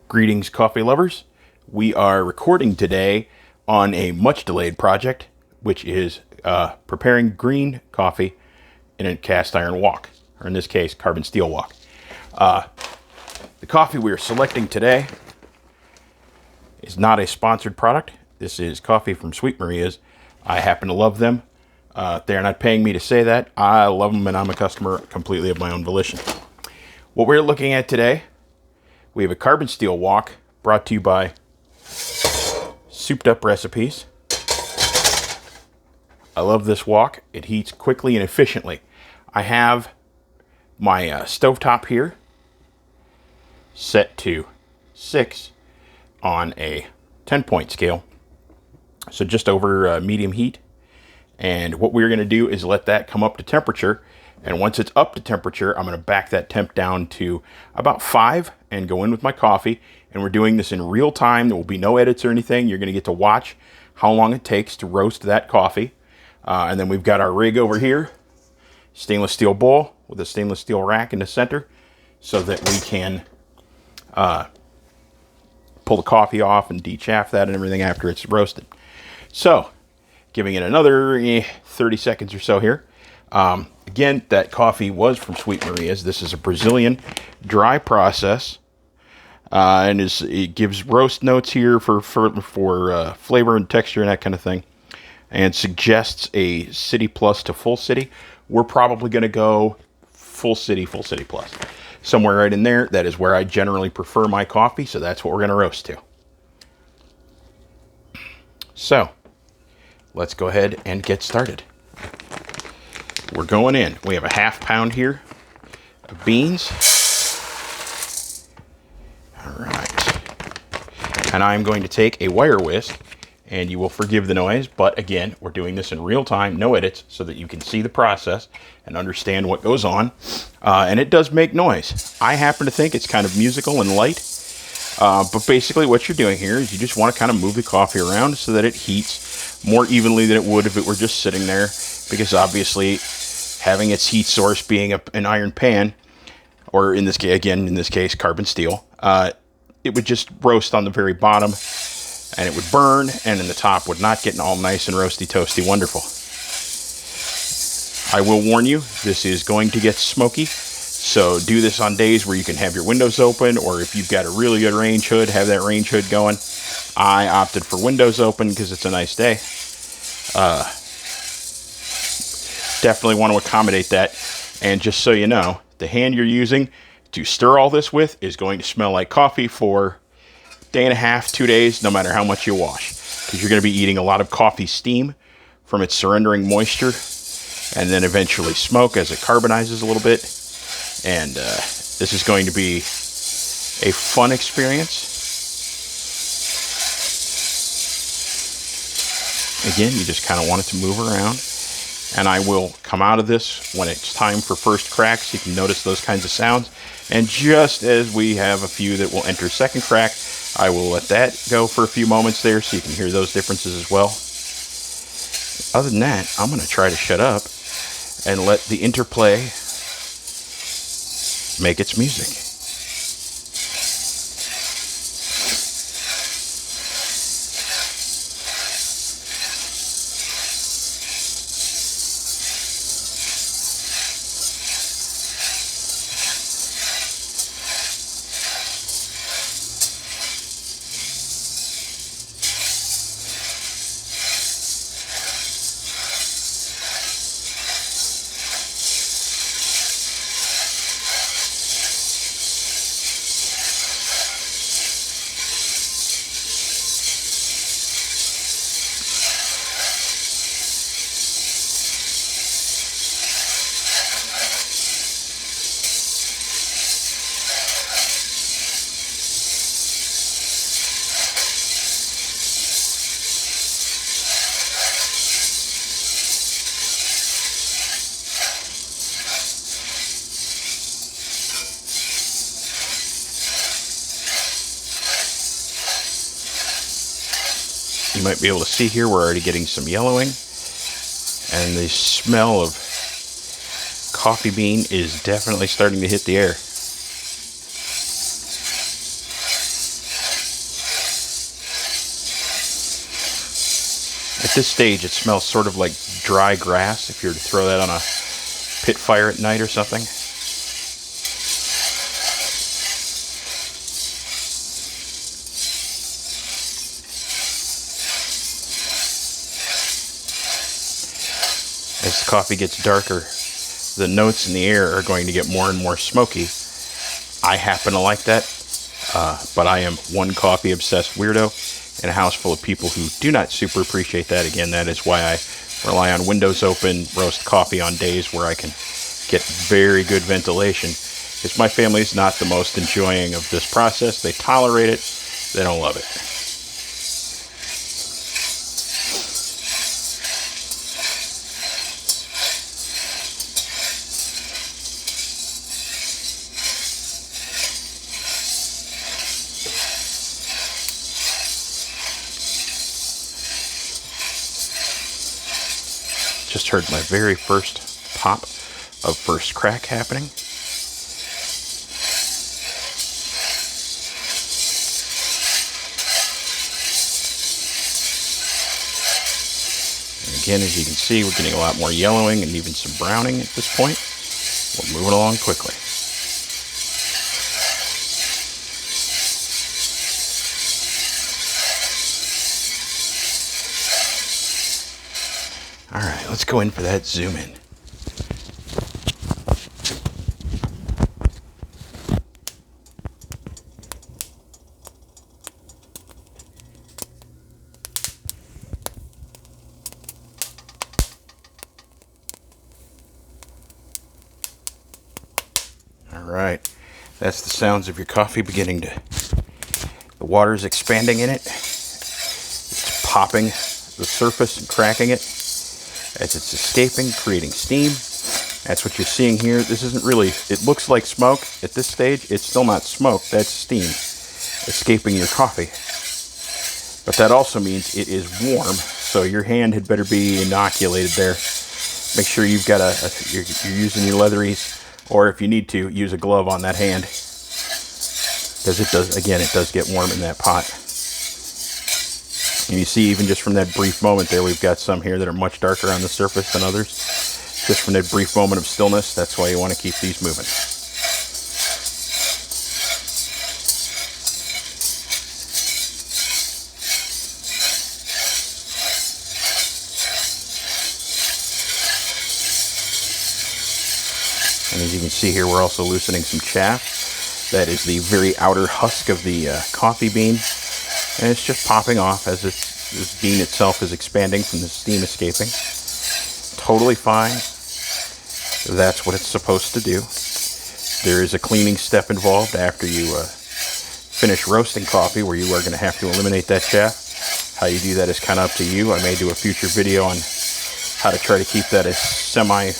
Greetings, coffee lovers. We are recording today on a much delayed project, which is preparing green coffee in a cast iron wok, or in this case, carbon steel wok. The coffee we are selecting today is not a sponsored product. This is coffee from Sweet Maria's. I happen to love them. They're not paying me to say that. I love them, and I'm a customer completely of my own volition. What we're looking at today, we have a carbon steel wok brought to you by Souped Up Recipes. I love this wok. It heats quickly and efficiently. I have my stovetop here set to 6 on a 10-point scale. So just over medium heat. And what we're going to do is let that come up to temperature. And once it's up to temperature, I'm going to back that temp down to about 5 and go in with my coffee. And we're doing this in real time. There will be no edits or anything. You're going to get to watch how long it takes to roast that coffee. And then we've got our rig over here, stainless steel bowl with a stainless steel rack in the center so that we can pull the coffee off and dechaff that and everything after it's roasted. So, giving it another 30 seconds or so here. Again, that coffee was from Sweet Maria's. This is a Brazilian dry process, and it gives roast notes here for flavor and texture and that kind of thing, and suggests a city plus to full city. We're probably going to go full city plus. Somewhere right in there. That is where I generally prefer my coffee, so that's what we're going to roast to. So, let's go ahead and get started. We're going in. We have a half pound here of beans. All right. And I'm going to take a wire whisk, and you will forgive the noise, but again, we're doing this in real time, no edits, so that you can see the process and understand what goes on. And it does make noise. I happen to think it's kind of musical and light. But basically what you're doing here is you just want to kind of move the coffee around so that it heats more evenly than it would if it were just sitting there, because obviously having its heat source being an iron pan, or in this case carbon steel, it would just roast on the very bottom and it would burn, and then the top would not get all nice and roasty, toasty, wonderful. I will warn you, this is going to get smoky, so do this on days where you can have your windows open, or if you've got a really good range hood, have that range hood going. I opted for windows open because it's a nice day. Definitely want to accommodate that. And just so you know, the hand you're using to stir all this with is going to smell like coffee for a day and a half, 2 days, no matter how much you wash. Because you're going to be eating a lot of coffee steam from its surrendering moisture, and then eventually smoke as it carbonizes a little bit. And this is going to be a fun experience. Again, you just kind of want it to move around. And I will come out of this when it's time for first cracks. You can notice those kinds of sounds. And just as we have a few that will enter second crack, I will let that go for a few moments there so you can hear those differences as well. Other than that, I'm going to try to shut up and let the interplay make its music. You might be able to see here we're already getting some yellowing, and the smell of coffee bean is definitely starting to hit the air. At this stage, it smells sort of like dry grass if you were to throw that on a pit fire at night or something. As the coffee gets darker, the notes in the air are going to get more and more smoky. I happen to like that, but I am one coffee obsessed weirdo in a house full of people who do not super appreciate that. Again, that is why I rely on windows open, roast coffee on days where I can get very good ventilation. Because my family is not the most enjoying of this process. They tolerate it, they don't love it. Just heard my very first pop of first crack happening. And again, as you can see, we're getting a lot more yellowing and even some browning at this point. We're moving along quickly. All right, let's go in for that zoom in. All right, that's the sounds of your coffee beginning to, the water's expanding in it. It's popping the surface and cracking it as it's escaping, creating steam. That's what you're seeing here. This isn't really, it looks like smoke at this stage. It's still not smoke, that's steam escaping your coffee. But that also means it is warm, so your hand had better be inoculated there. Make sure you've got you're using your leatheries, or if you need to, use a glove on that hand. Because it does, again, it does get warm in that pot. And you see, even just from that brief moment there, we've got some here that are much darker on the surface than others. Just from that brief moment of stillness, that's why you want to keep these moving. And as you can see here, we're also loosening some chaff. That is the very outer husk of the coffee bean. And it's just popping off as this bean itself is expanding from the steam escaping. Totally fine. That's what it's supposed to do. There is a cleaning step involved after you finish roasting coffee, where you are going to have to eliminate that chaff. How you do that is kind of up to you. I may do a future video on how to try to keep that a semi-clean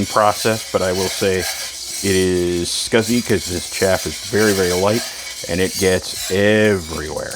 process, but I will say it is scuzzy because this chaff is very, very light. And it gets everywhere.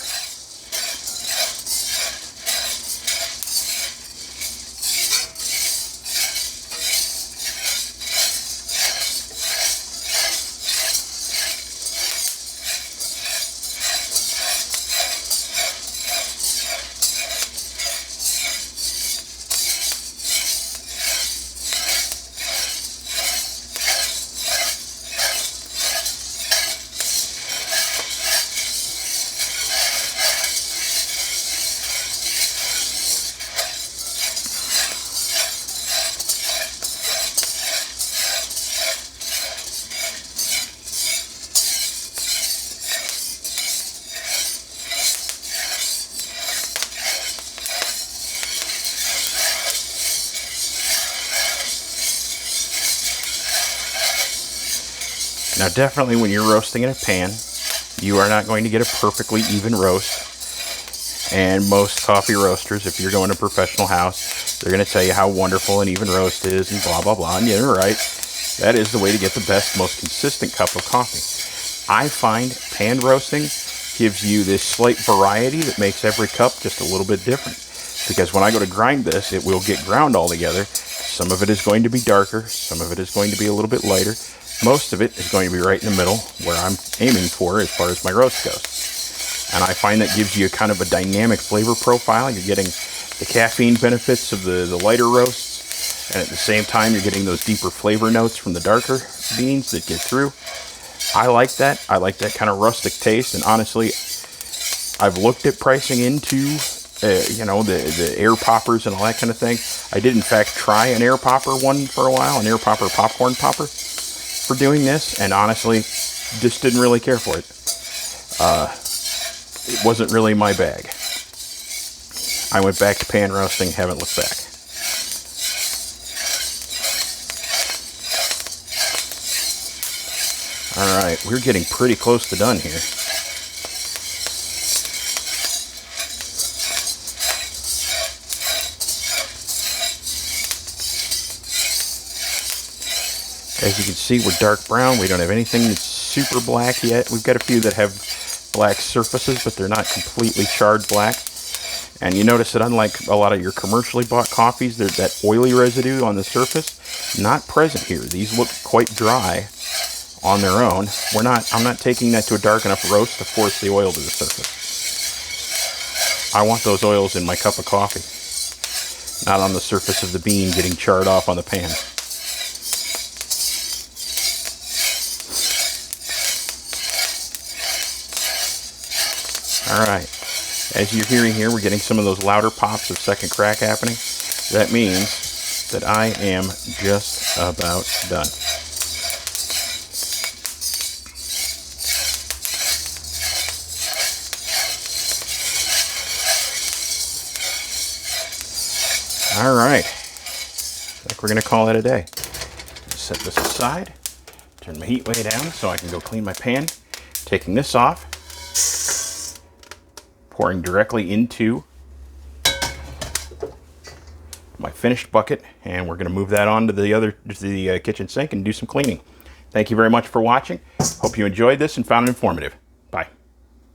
Now definitely when you're roasting in a pan, you are not going to get a perfectly even roast. And most coffee roasters, if you're going to a professional house, they're going to tell you how wonderful an even roast is and blah, blah, blah. And you're right. That is the way to get the best, most consistent cup of coffee. I find pan roasting gives you this slight variety that makes every cup just a little bit different. Because when I go to grind this, it will get ground all together. Some of it is going to be darker. Some of it is going to be a little bit lighter. Most of it is going to be right in the middle, where I'm aiming for as far as my roast goes. And I find that gives you kind of a dynamic flavor profile. You're getting the caffeine benefits of the lighter roasts, and at the same time you're getting those deeper flavor notes from the darker beans that get through. I like that. I like that kind of rustic taste, and honestly, I've looked at pricing into the air poppers and all that kind of thing. I did in fact try an air popper one for a while, an air popper popcorn popper for doing this, and honestly just didn't really care for it. It wasn't really my bag. I went back to pan roasting, haven't looked back. All right, we're getting pretty close to done here. As you can see, we're dark brown. We don't have anything that's super black yet. We've got a few that have black surfaces, but they're not completely charred black. And you notice that unlike a lot of your commercially bought coffees, there's that oily residue on the surface not present here. These look quite dry on their own. I'm not taking that to a dark enough roast to force the oil to the surface. I want those oils in my cup of coffee, not on the surface of the bean getting charred off on the pan. All right, as you're hearing here, we're getting some of those louder pops of second crack happening. That means that I am just about done. All right, I think we're gonna call it a day. Set this aside, turn my heat way down so I can go clean my pan. Taking this off, pouring directly into my finished bucket, and we're going to move that on to the kitchen sink and do some cleaning. Thank you very much for watching. Hope you enjoyed this and found it informative.